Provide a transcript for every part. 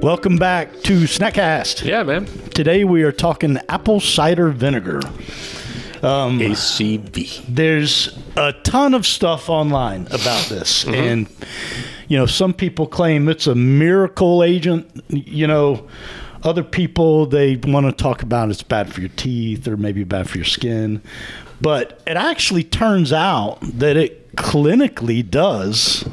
Welcome back to Snackcast. Yeah, man. Today we are talking apple cider vinegar. ACV. There's a ton of stuff online about this. And, you know, some people claim it's a miracle agent. You know, other people, they want to talk about it's bad for your teeth or maybe bad for your skin. But it actually turns out that it clinically does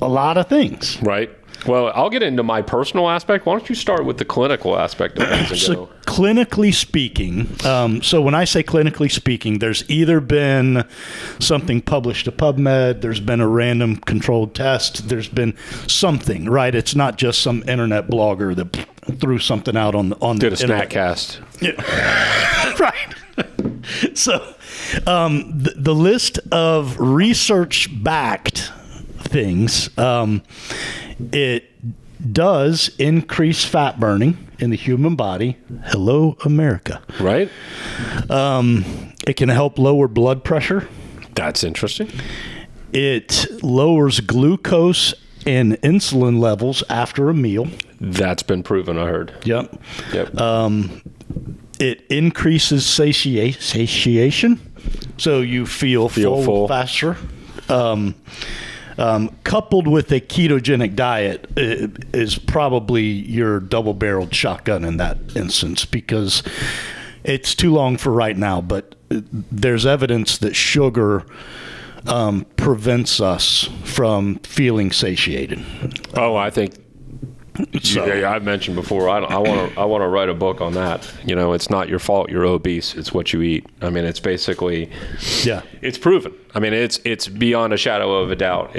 a lot of things. Right. Well, I'll get into my personal aspect. Why don't you start with the clinical aspect of things? So, clinically speaking, so when I say clinically speaking, there's either been something published to PubMed, there's been a random controlled test, there's been something, right? It's not just some internet blogger that threw something out on the Did a internet. Snackcast. Yeah. Right. So the list of research-backed things, it does increase fat burning in the human body. Hello, America. Right. It can help lower blood pressure. That's interesting. It lowers glucose and insulin levels after a meal. That's been proven, I heard. Yep. Yep. It increases satiation, so you feel full faster. Coupled with a ketogenic diet is probably your double-barreled shotgun in that instance, because it's too long for right now, but there's evidence that sugar prevents us from feeling satiated. Oh, I think I've mentioned before, I want to write a book on that. You know, it's not your fault you're obese, it's what you eat. I mean, it's basically, it's proven. I mean, it's beyond a shadow of a doubt.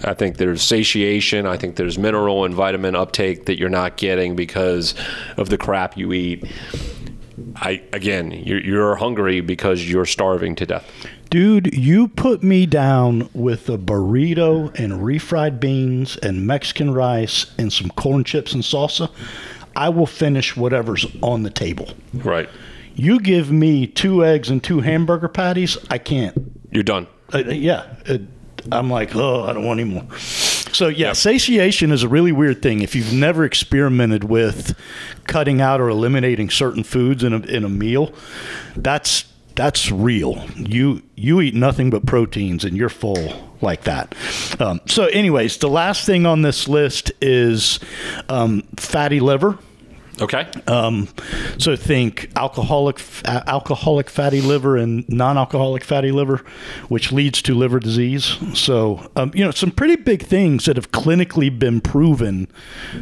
I think there's satiation, I think there's mineral and vitamin uptake that you're not getting because of the crap you eat. Again, you're hungry because you're starving to death. Dude, you put me down with a burrito and refried beans and Mexican rice and some corn chips and salsa, I will finish whatever's on the table. Right. You give me 2 eggs and 2 hamburger patties, I can't. You're done. I'm like, oh, I don't want any more. So, satiation is a really weird thing. If you've never experimented with cutting out or eliminating certain foods in a meal, that's real. You eat nothing but proteins and you're full like that. So anyways, the last thing on this list is fatty liver. Okay. So think alcoholic fatty liver and non-alcoholic fatty liver, which leads to liver disease. So, you know, some pretty big things that have clinically been proven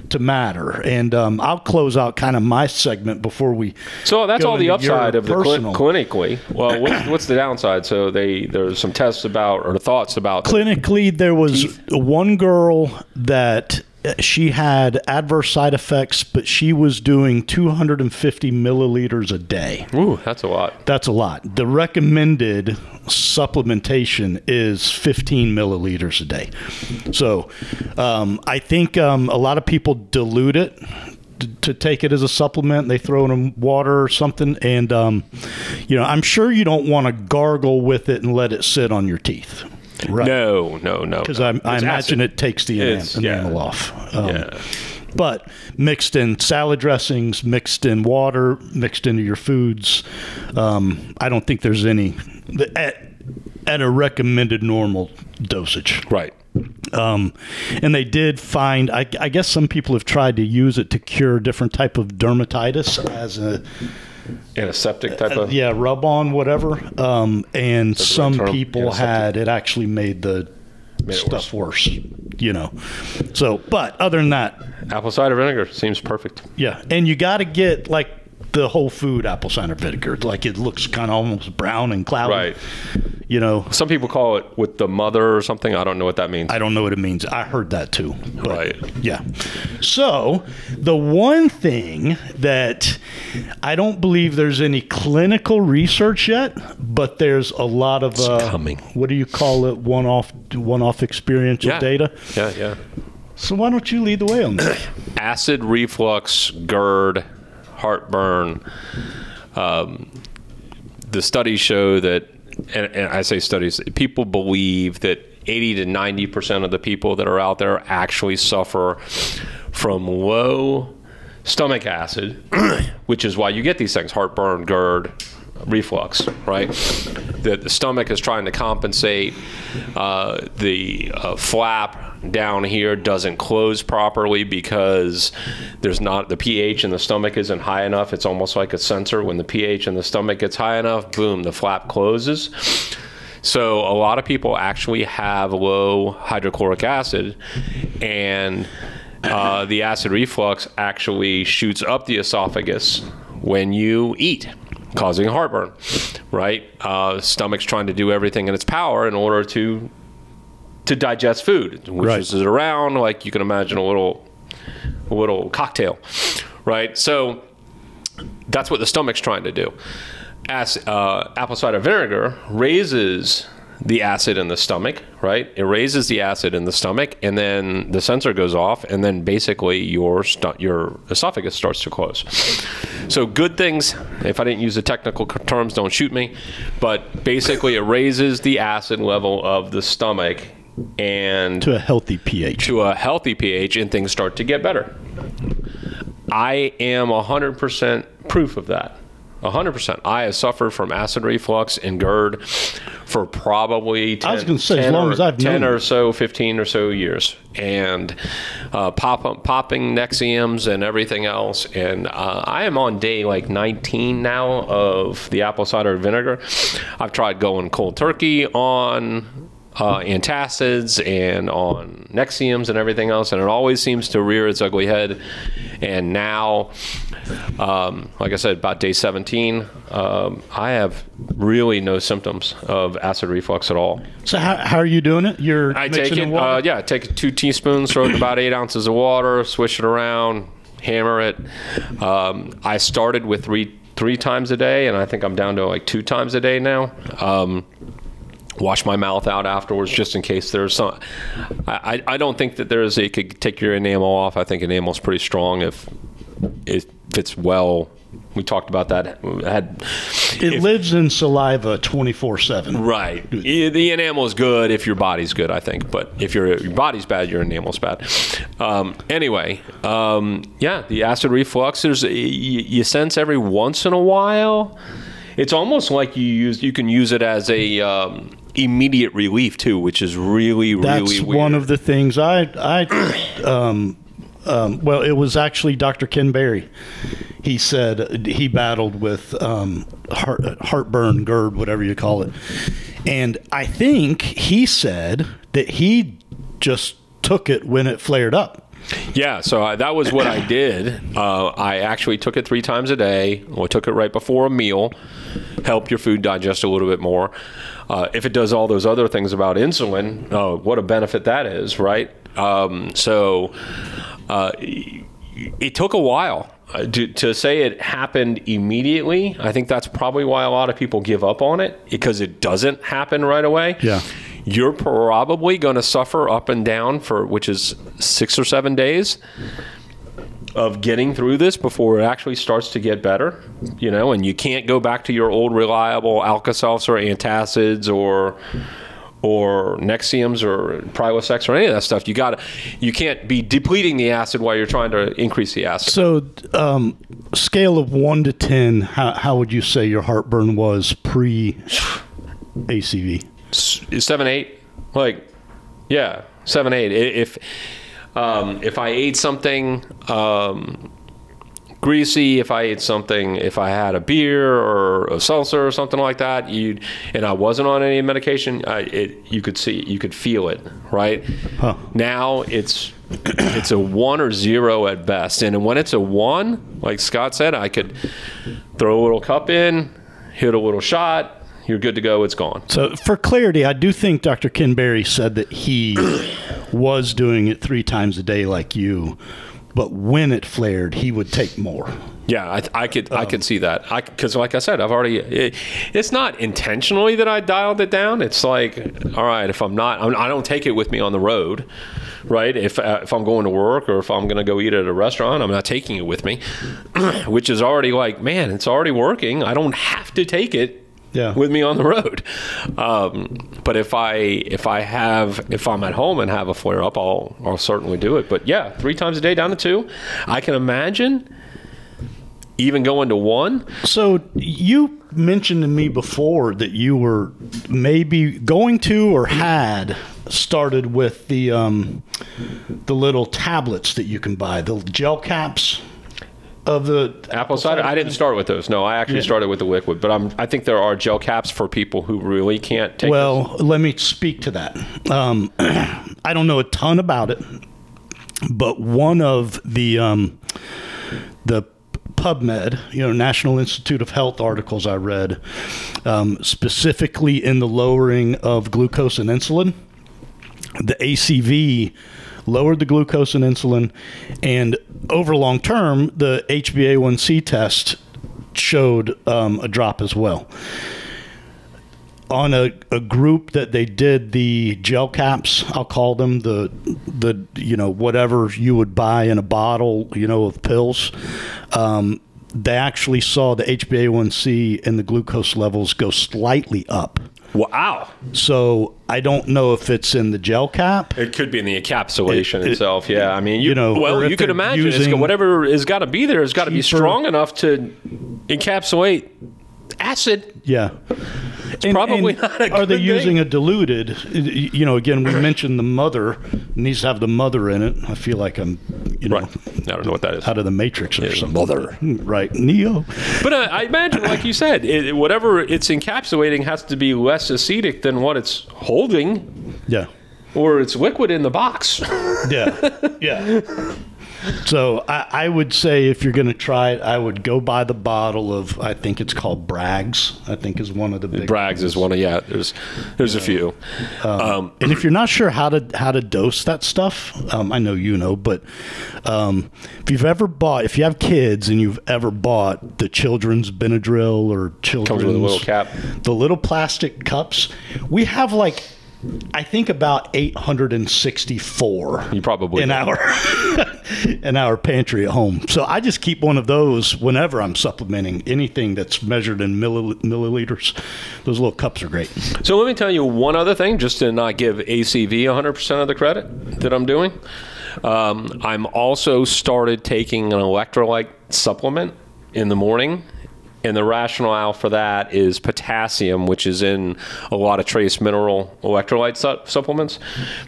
to matter. And I'll close out kind of my segment before we. So that's all the upside of the clinically. Well, what's the downside? So there's some tests about or thoughts about clinically. There was one girl that. She had adverse side effects, but she was doing 250 milliliters a day. Ooh, that's a lot. That's a lot. The recommended supplementation is 15 milliliters a day. So I think a lot of people dilute it to take it as a supplement. They throw it in water or something. And, you know, I'm sure you don't want to gargle with it and let it sit on your teeth. Right. No. Because I imagine it takes the enamel off. But mixed in salad dressings, mixed in water, mixed into your foods. I don't think there's any at a recommended normal dosage. Right. And they did find, I guess some people have tried to use it to cure different type of dermatitis as a antiseptic type of rub on whatever, and some people had it actually made the stuff worse, you know. So, but other than that, apple cider vinegar seems perfect. Yeah, and you got to get like the whole food apple cider vinegar. Like it looks kind of almost brown and cloudy. Right. You know. Some people call it with the mother or something. I don't know what that means. I don't know what it means. I heard that too. But, right. Yeah. So the one thing that I don't believe there's any clinical research yet, but there's a lot of coming. What do you call it? One-off experiential data. Yeah. So why don't you lead the way on that? Acid reflux, GERD, heartburn. The studies show that, and I say studies, people believe that 80 to 90% of the people that are out there actually suffer from low stomach acid, which is why you get these things, heartburn, GERD, reflux, right? The stomach is trying to compensate. The flap down here doesn't close properly because the pH in the stomach isn't high enough. It's almost like a sensor. When the pH in the stomach gets high enough, boom, the flap closes. So a lot of people actually have low hydrochloric acid, and the acid reflux actually shoots up the esophagus when you eat, causing heartburn, right? Stomach's trying to do everything in its power in order to digest food, which is around, like you can imagine, a little cocktail, right? So that's what the stomach's trying to do. Apple cider vinegar raises the acid in the stomach, right? It raises the acid in the stomach, and then the sensor goes off, and then basically your esophagus starts to close. So good things, if I didn't use the technical terms, don't shoot me, but basically it raises the acid level of the stomach and to a healthy pH. And things start to get better. I am 100% proof of that. 100%. I have suffered from acid reflux and GERD for probably 10 or so, 15 or so years. And popping Nexiums and everything else. And I am on day like 19 now of the apple cider vinegar. I've tried going cold turkey on antacids and on Nexiums and everything else, and it always seems to rear its ugly head. And now, like I said, about day 17, I have really no symptoms of acid reflux at all. So how are you doing it? I take it, I take 2 teaspoons, throw it in about 8 ounces of water, swish it around, hammer it. I started with three times a day, and I think I'm down to like 2 times a day now. Wash my mouth out afterwards just in case there's some. I don't think that it could take your enamel off. I think enamel's pretty strong if it fits well. We talked about that. It lives in saliva 24/7. Right. The enamel is good if your body's good, I think. But if your body's bad, your enamel's bad. Anyway, the acid reflux, you sense every once in a while. It's almost like you can use it as a immediate relief too, which is really weird. That's one of the things well, it was actually Dr. Ken Berry. He said he battled with heartburn, GERD, whatever you call it. And I think he said that he just took it when it flared up. Yeah, so that was what I did. I actually took it 3 times a day. I took it right before a meal, help your food digest a little bit more. If it does all those other things about insulin, what a benefit that is, right? It took a while. To say it happened immediately, I think that's probably why a lot of people give up on it, because it doesn't happen right away. Yeah. You're probably going to suffer up and down which is 6 or 7 days of getting through this before it actually starts to get better, and you can't go back to your old reliable Alka-Seltzer, antacids, or Nexiums or Prilosec or any of that stuff. You can't be depleting the acid while you're trying to increase the acid. So, scale of 1 to 10, how would you say your heartburn was pre-ACV? 7, 8, 7, 8. If I ate something greasy, if I had a beer or a seltzer or something like that, and I wasn't on any medication, you could feel it, right? Huh. Now it's a 1 or 0 at best, and when it's a 1, like Scott said, I could throw a little cup in, hit a little shot. You're good to go. It's gone. So for clarity, I do think Dr. Ken Berry said that he was doing it 3 times a day like you, but when it flared, he would take more. Yeah, I could see that. Because like I said, it's not intentionally that I dialed it down. It's like, all right, if I don't take it with me on the road, right? If I'm going to work or if I'm going to go eat at a restaurant, I'm not taking it with me, which is already like, man, it's already working. I don't have to take it with me on the road. But if I'm at home and have a flare up, I'll certainly do it. But yeah, 3 times a day down to 2. I can imagine even going to 1. So you mentioned to me before that you were maybe going to or had started with the little tablets that you can buy, the gel caps of the apple cider. I didn't start with those. No, I actually started with the liquid. But I think there are gel caps for people who really can't take. Well, let me speak to that. I don't know a ton about it, but one of the PubMed, National Institute of Health articles I read, specifically in the lowering of glucose and insulin, the ACV lowered the glucose and insulin, and over long term, the HbA1c test showed a drop as well. On a group that they did the gel caps, I'll call them the whatever you would buy in a bottle, of pills, they actually saw the HbA1c and the glucose levels go slightly up. Wow. So I don't know if it's in the gel cap. It could be in the encapsulation itself. Yeah. I mean, you could imagine whatever has got to be there has got to be strong enough to encapsulate acid. Yeah. It's probably not a good Are they thing. using a diluted? Again, we mentioned the mother. It needs to have the mother in it. I feel like I'm, right. I don't know what that is. Out of the Matrix or something. Mother. Right. Neo. But I imagine, like you said, whatever it's encapsulating has to be less acidic than what it's holding. Yeah. Or it's liquid in the box. Yeah. So I would say if you're going to try it, I would go buy the bottle of, I think it's called Bragg's. I think is one of the big Bragg's ones. Is one of, there's a few. And if you're not sure how to dose that stuff, I know but if you have kids and you've ever bought the children's Benadryl or children's, comes with a little cap, the little plastic cups, we have I think about 864. You probably in our pantry at home. So I just keep one of those whenever I'm supplementing anything that's measured in milliliters. Those little cups are great. So let me tell you one other thing, just to not give ACV 100% of the credit that I'm doing. I'm also started taking an electrolyte supplement in the morning. And the rationale for that is potassium, which is in a lot of trace mineral electrolyte supplements.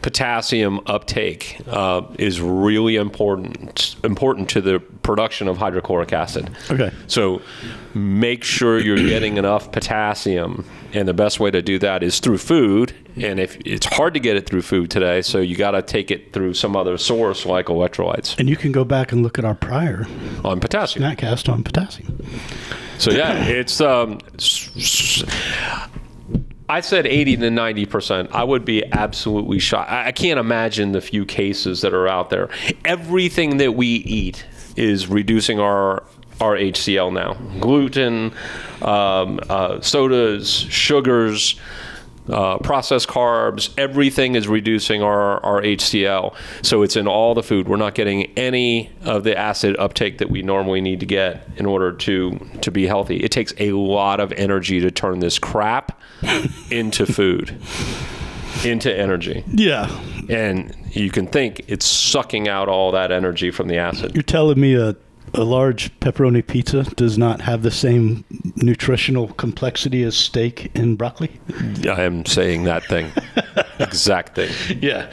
Potassium uptake is really important to the production of hydrochloric acid. Okay. So make sure you're getting enough potassium, and the best way to do that is through food. And if it's hard to get it through food today, so you got to take it through some other source like electrolytes. And you can go back and look at our prior on potassium. Snackcast on potassium. So yeah, it's I said 80 to 90%. I would be absolutely shocked. I can't imagine the few cases that are out there. Everything that we eat is reducing our HCl now. Gluten, sodas, sugars, processed carbs, everything is reducing our HCl. So it's in all the food. We're not getting any of the acid uptake that we normally need to get in order to be healthy. It takes a lot of energy to turn this crap into food, into energy. Yeah. And you can think it's sucking out all that energy from the acid. You're telling me a large pepperoni pizza does not have the same nutritional complexity as steak and broccoli? I am saying that thing. Exact thing. Yeah.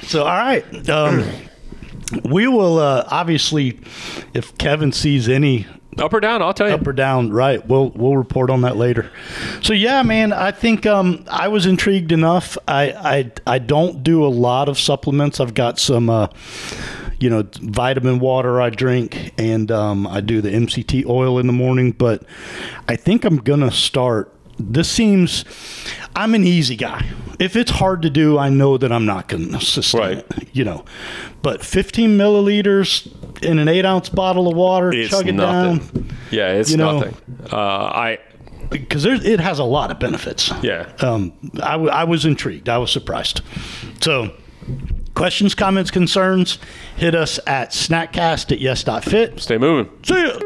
So, all right. We will, obviously, if Kevin sees any... Up or down, I'll tell you. Up or down, right. We'll report on that later. So, yeah, man, I think I was intrigued enough. I don't do a lot of supplements. I've got some... vitamin water I drink, and I do the MCT oil in the morning, but I think I'm going to start. I'm an easy guy. If it's hard to do, I know that I'm not going to sustain it, but 15 milliliters in an 8-ounce bottle of water, chug it down. Yeah, it's nothing. Because it has a lot of benefits. Yeah. I was intrigued. I was surprised. So, questions, comments, concerns, hit us at snackcast@yes.fit. Stay moving. See ya.